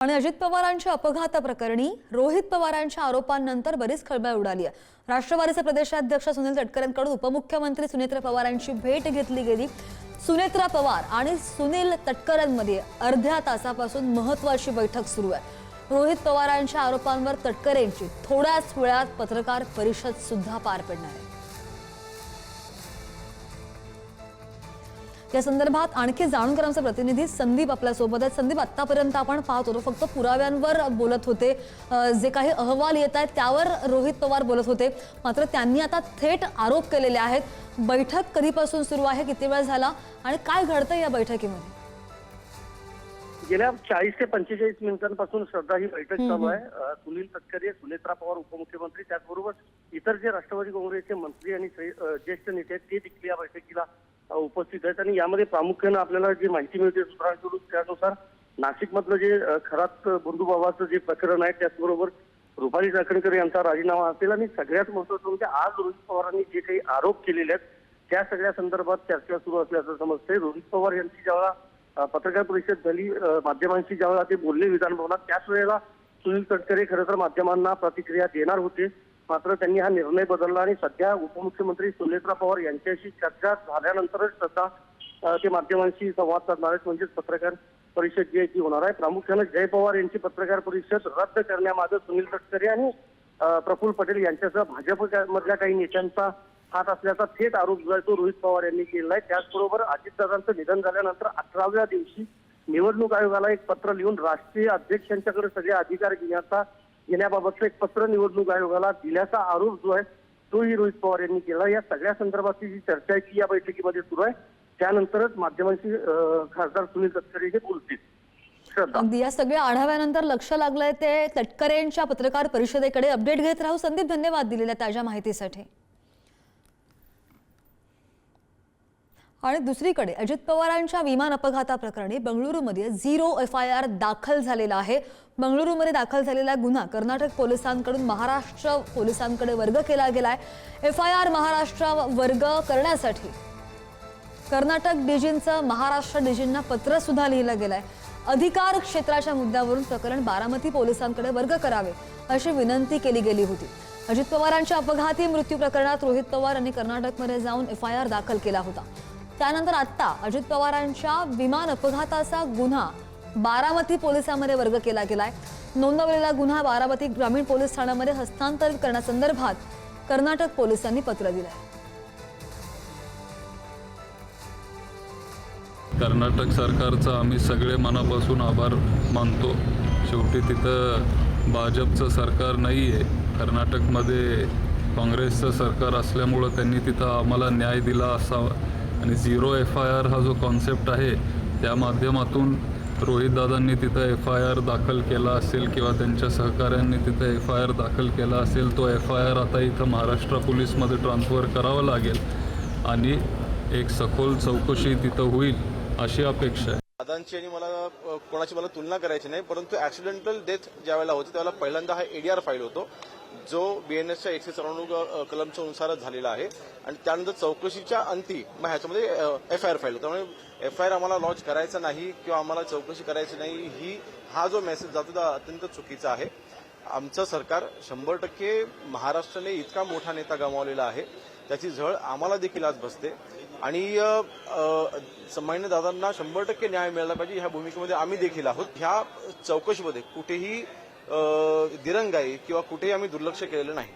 आणि अजित पवारांच्या अपघाताप्रकरणी रोहित पवारांच्या आरोपांनंतर बरीच खळबळ उडाली आहे। राष्ट्रवादीचे प्रदेशाध्यक्ष सुनील तटकरेंकडून उपमुख्यमंत्री सुनेत्रा पवारांची भेट घेतली गेली। सुनेत्रा पवार आणि सुनील तटकरेंमध्ये अर्ध्या तासापासून महत्त्वाची बैठक सुरू आहे। रोहित पवारांच्या आरोपांवर तटकरेंची थोड्याच वेळात पत्रकार परिषद सुद्धा पार पडणार आहे। या संदर्भात आणखी जाणून घेणार आमचे प्रतिनिधी संदीप आपल्या सोबत आहेत। संदीप, आतापर्यंत आपण पाहत होतो फक्त पुराव्यांवर बोलत होते, जे काही अहवाल येत आहेत त्यावर रोहित पवार बोलत होते, मात्र त्यांनी आता थेट आरोप केलेले आहेत। बैठक कधीपासून सुरू आहे, किती वेळ झाला आणि काय घडतंय या बैठकीमध्ये? गेल्या 40 ते 45 मिनिटांपासून श्रद्धा ही बैठक चालू आहे। सुनील तटकरे, सुनेत्रा पवार उपमुख्यमंत्री, त्याचबरोबर इतर जे राष्ट्रवादी काँग्रेसचे मंत्री आणि ज्येष्ठ नेते आहेत ते देखील या बैठकीला उपस्थित आहेत। आणि यामध्ये प्रामुख्याने आपल्याला जी माहिती मिळते सूत्रांकडून त्यानुसार नाशिकमधलं जे खरात बंधुभावाचं जे प्रकरण आहे त्याचबरोबर रुपाली चाकणकर यांचा राजीनामा असेल आणि सगळ्यात महत्त्वाचं म्हणजे आज रोहित पवारांनी जे काही आरोप केलेले आहेत त्या सगळ्या संदर्भात चर्चा सुरू असल्याचं समजतंय। रोहित पवार यांची जेव्हा पत्रकार परिषद झाली, माध्यमांशी जेव्हा ते बोलले विधानभवनात, त्याच वेळेला सुनील तटकरे खरं तर माध्यमांना प्रतिक्रिया देणार होते, मात्र त्यांनी हा निर्णय बदलला आणि सध्या उपमुख्यमंत्री सुनेत्रा पवार यांच्याशी चर्चा झाल्यानंतरच सध्या ते माध्यमांशी संवाद साधणार आहेत, म्हणजेच पत्रकार परिषद जी आहे ती होणार आहे। प्रामुख्याने जय पवार यांची पत्रकार परिषद रद्द करण्यामागे सुनील तटकरे आणि प्रफुल्ल पटेल यांच्यासह भाजपमधल्या काही नेत्यांचा हात असल्याचा थेट आरोप जो आहे तो रोहित पवार यांनी केला आहे। त्याचबरोबर अजितदादांचं निधन झाल्यानंतर 18व्या दिवशी निवडणूक आयोगाला एक पत्र लिहून राष्ट्रीय अध्यक्षांच्याकडे सगळे अधिकार घेण्याबाबतचं एक पत्र निवडणूक आयोगाला दिल्याचा आरोप जो आहे तोही रोहित पवार यांनी केला। या सगळ्या संदर्भातली जी चर्चा आहे ती या बैठकीमध्ये सुरू आहे, त्यानंतरच माध्यमांशी खासदार सुनील तटकरे हे बोलतील। अगदी या सगळ्या आढाव्यानंतर लक्ष लागलंय ते तटकरेंच्या पत्रकार परिषदेकडे। अपडेट घेत राहू संदीप, धन्यवाद दिलेल्या ताज्या माहितीसाठी। आणि दुसरीकडे अजित पवारांच्या विमान अपघाताप्रकरणी बंगळुरूमध्ये 0 FIR दाखल झालेला आहे। बंगळुरूमध्ये दाखल झालेला गुन्हा कर्नाटक पोलिसांकडून महाराष्ट्र पोलिसांकडे वर्ग केला गेलाय। FIR महाराष्ट्र वर्ग करण्यासाठी कर्नाटक डीजींचं महाराष्ट्र डीजींना पत्र सुद्धा लिहिलं गेलंय। अधिकार क्षेत्राच्या मुद्द्यावरून प्रकरण बारामती पोलिसांकडे वर्ग करावे अशी विनंती केली गेली होती। अजित पवारांच्या अपघाती मृत्यू प्रकरणात रोहित पवार यांनी कर्नाटकमध्ये जाऊन FIR दाखल केला होता। त्यानंतर आता अजित पवारांच्या विमान अपघाताचा गुन्हा बारामती पोलिसांमध्ये वर्ग केला गेलाय। नोंदवलेला गुन्हा बारामती ग्रामीण पोलीस ठाण्यामध्ये हस्तांतरित करण्यासंदर्भात कर्नाटक पोलिसांनी पत्र दिलंय। कर्नाटक सरकारचा आम्ही सगळे मनापासून आभार मानतो। शेवटी तिथं भाजपचं सरकार नाही आहे, कर्नाटकमध्ये काँग्रेसचं सरकार असल्यामुळं त्यांनी तिथं आम्हाला न्याय दिला असावा। आणि 0 FIR हा जो कॉन्सेप्ट आहे त्या माध्यमातून रोहितदादांनी तिथं FIR दाखल केला असेल किंवा त्यांच्या सहकाऱ्यांनी तिथं FIR दाखल केला असेल, तो FIR आता इथं महाराष्ट्र पोलीसमध्ये ट्रान्सफर करावा लागेल आणि एक सखोल चौकशी तिथं होईल अशी अपेक्षा आहे। दादांची आणि कोणाची मला तुलना करायची नाही, परंतु ॲक्सिडेंटल डेथ ज्यावेळेला होती त्यावेळेला पहिल्यांदा हा ADR फाईल होतो जो BNSच्या 194 कलमच्या नुसारच झालेला आहे आणि त्यानंतर चौकशीच्या अंती मग ह्याच्यामध्ये FIR फाईल होतो। त्यामुळे FIR आम्हाला लॉन्च करायचा नाही किंवा आम्हाला चौकशी करायची नाही हा जो मेसेज जातो तो अत्यंत चुकीचा आहे। आमचं सरकार 100% महाराष्ट्राने इतका मोठा नेता गमावलेला आहे, त्याची झळ आम्हाला देखील आज बसते आणि सन्माननीय दादांना 100% न्याय मिळाला पाहिजे ह्या भूमिकेमध्ये आम्ही देखील आहोत। ह्या चौकशीमध्ये कुठेही दिरंगाई किंवा कुठेही आम्ही दुर्लक्ष केलेलं नाही।